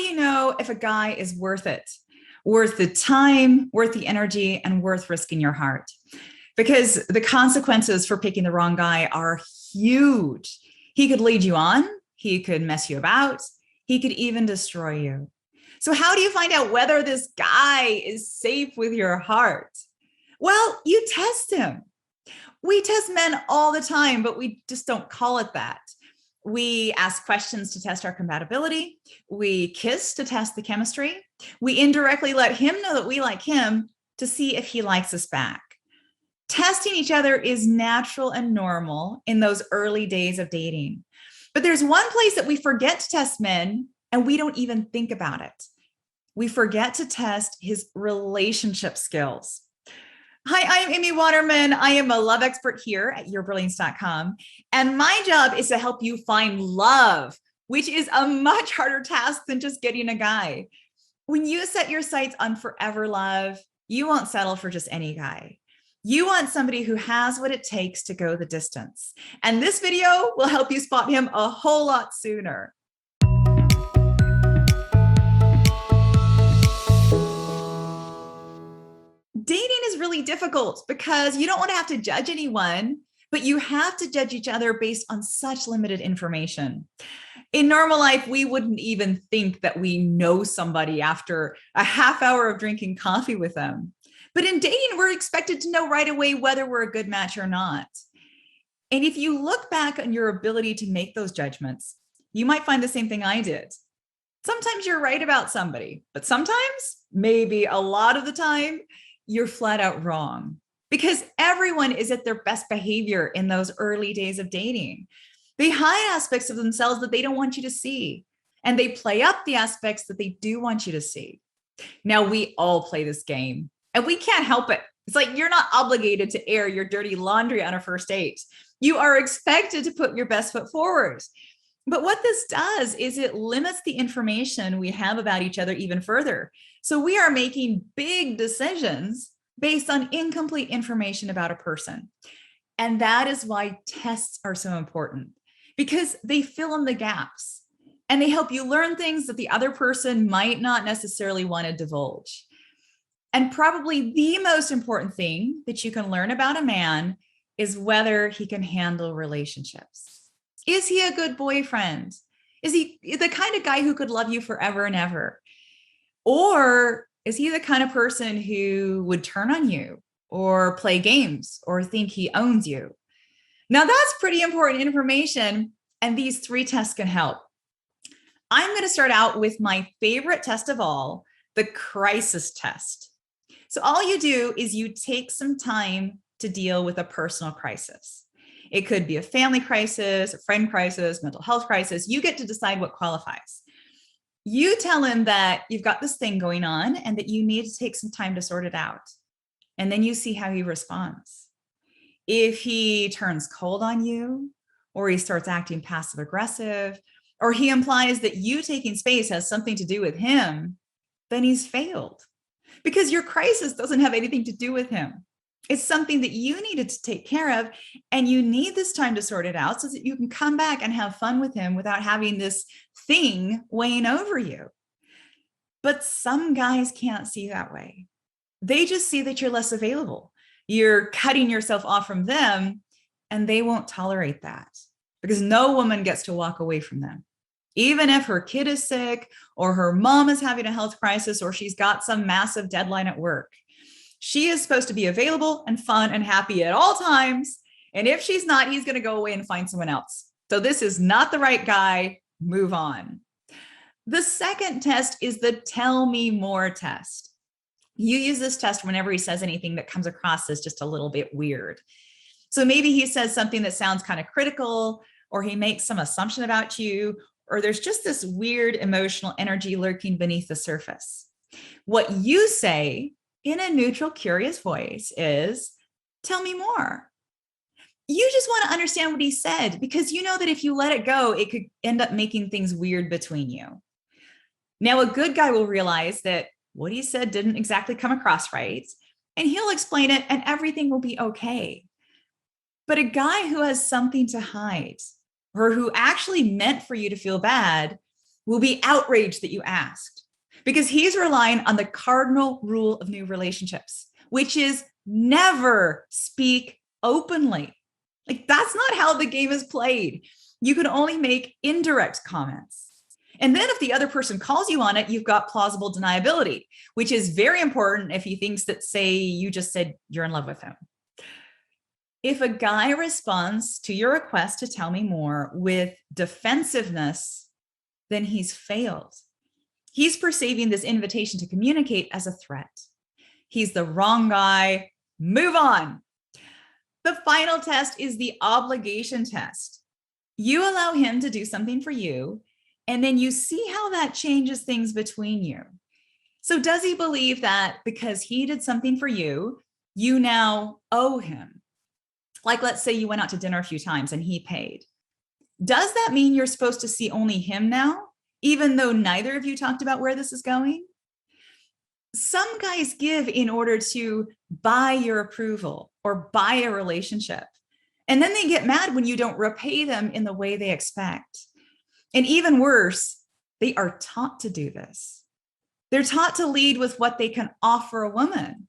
do you know if a guy is worth it? Worth the time, worth the energy, and worth risking your heart? Because the consequences for picking the wrong guy are huge. He could lead you on, he could mess you about, he could even destroy you. So, how do you find out whether this guy is safe with your heart? Well, you test him. We test men all the time, but we just don't call it that. We ask questions to test our compatibility. We kiss to test the chemistry. We indirectly let him know that we like him to see if he likes us back. Testing each other is natural and normal in those early days of dating. But there's one place that we forget to test men, and we don't even think about it. We forget to test his relationship skills. Hi, I'm Amy Waterman. I am a love expert here at yourbrilliance.com. And my job is to help you find love, which is a much harder task than just getting a guy. When you set your sights on forever love, you won't settle for just any guy. You want somebody who has what it takes to go the distance. And this video will help you spot him a whole lot sooner. Dating is really difficult because you don't want to have to judge anyone, but you have to judge each other based on such limited information. In normal life, we wouldn't even think that we know somebody after a half hour of drinking coffee with them. But in dating, we're expected to know right away whether we're a good match or not. And if you look back on your ability to make those judgments, you might find the same thing I did. Sometimes you're right about somebody, but sometimes, maybe a lot of the time, you're flat out wrong, because everyone is at their best behavior in those early days of dating. They hide aspects of themselves that they don't want you to see, and they play up the aspects that they do want you to see. Now, we all play this game, and we can't help it. It's like you're not obligated to air your dirty laundry on a first date. You are expected to put your best foot forward. But what this does is it limits the information we have about each other even further. So we are making big decisions based on incomplete information about a person. And that is why tests are so important, because they fill in the gaps and they help you learn things that the other person might not necessarily want to divulge. And probably the most important thing that you can learn about a man is whether he can handle relationships. Is he a good boyfriend? Is he the kind of guy who could love you forever and ever? Or is he the kind of person who would turn on you or play games or think he owns you? Now, that's pretty important information, and these three tests can help. I'm going to start out with my favorite test of all, the crisis test. So all you do is you take some time to deal with a personal crisis. It could be a family crisis, a friend crisis, mental health crisis. You get to decide what qualifies. You tell him that you've got this thing going on and that you need to take some time to sort it out. And then you see how he responds. If he turns cold on you, or he starts acting passive aggressive, or he implies that you taking space has something to do with him, then he's failed. Because your crisis doesn't have anything to do with him. It's something that you needed to take care of, and you need this time to sort it out so that you can come back and have fun with him without having this thing weighing over you. But some guys can't see that way. They just see that you're less available. You're cutting yourself off from them, and they won't tolerate that, because no woman gets to walk away from them. Even if her kid is sick, or her mom is having a health crisis, or she's got some massive deadline at work. She is supposed to be available and fun and happy at all times. And if she's not, he's going to go away and find someone else. So this is not the right guy. Move on. The second test is the tell me more test. You use this test whenever he says anything that comes across as just a little bit weird. So maybe he says something that sounds kind of critical, or he makes some assumption about you, or there's just this weird emotional energy lurking beneath the surface. What you say in a neutral, curious voice is, tell me more. You just want to understand what he said, because you know that if you let it go, it could end up making things weird between you. Now, a good guy will realize that what he said didn't exactly come across right, and he'll explain it and everything will be okay. But a guy who has something to hide, or who actually meant for you to feel bad, will be outraged that you asked, because he's relying on the cardinal rule of new relationships, which is never speak openly. Like, that's not how the game is played. You can only make indirect comments. And then if the other person calls you on it, you've got plausible deniability, which is very important if he thinks that, say, you just said you're in love with him. If a guy responds to your request to tell me more with defensiveness, then he's failed. He's perceiving this invitation to communicate as a threat. He's the wrong guy. Move on. The final test is the obligation test. You allow him to do something for you, and then you see how that changes things between you. So does he believe that because he did something for you, you now owe him? Like, let's say you went out to dinner a few times and he paid. Does that mean you're supposed to see only him now, even though neither of you talked about where this is going? Some guys give in order to buy your approval or buy a relationship. And then they get mad when you don't repay them in the way they expect. And even worse, they are taught to do this. They're taught to lead with what they can offer a woman.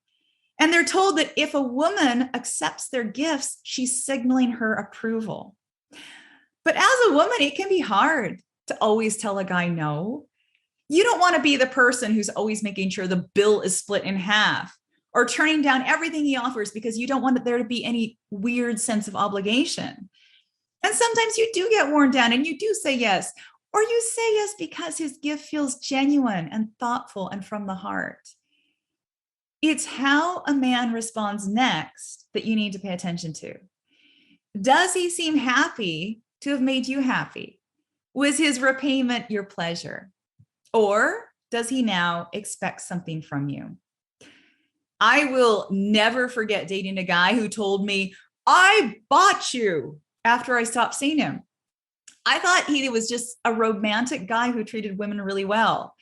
And they're told that if a woman accepts their gifts, she's signaling her approval. But as a woman, it can be hard to always tell a guy no. You don't want to be the person who's always making sure the bill is split in half or turning down everything he offers because you don't want there to be any weird sense of obligation. And sometimes you do get worn down and you do say yes, or you say yes because his gift feels genuine and thoughtful and from the heart. It's how a man responds next that you need to pay attention to. Does he seem happy to have made you happy? Was his repayment your pleasure? Or does he now expect something from you? I will never forget dating a guy who told me, I bought you, after I stopped seeing him. I thought he was just a romantic guy who treated women really well.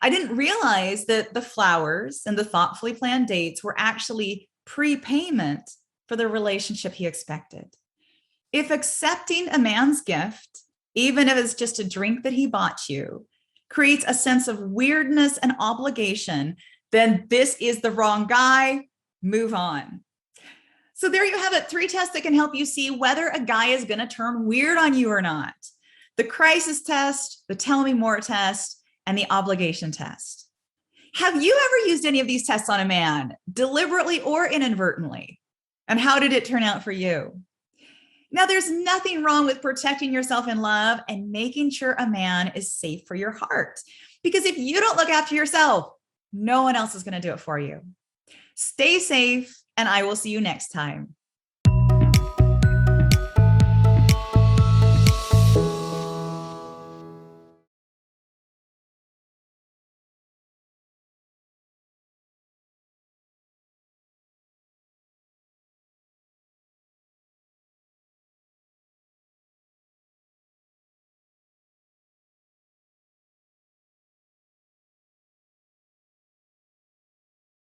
I didn't realize that the flowers and the thoughtfully planned dates were actually prepayment for the relationship he expected. If accepting a man's gift, even if it's just a drink that he bought you, creates a sense of weirdness and obligation, then this is the wrong guy. Move on. So there you have it, 3 tests that can help you see whether a guy is going to turn weird on you or not. The crisis test, the tell me more test, and the obligation test. Have you ever used any of these tests on a man, deliberately or inadvertently? And how did it turn out for you? Now, there's nothing wrong with protecting yourself in love and making sure a man is safe for your heart. Because if you don't look after yourself, no one else is going to do it for you. Stay safe, and I will see you next time.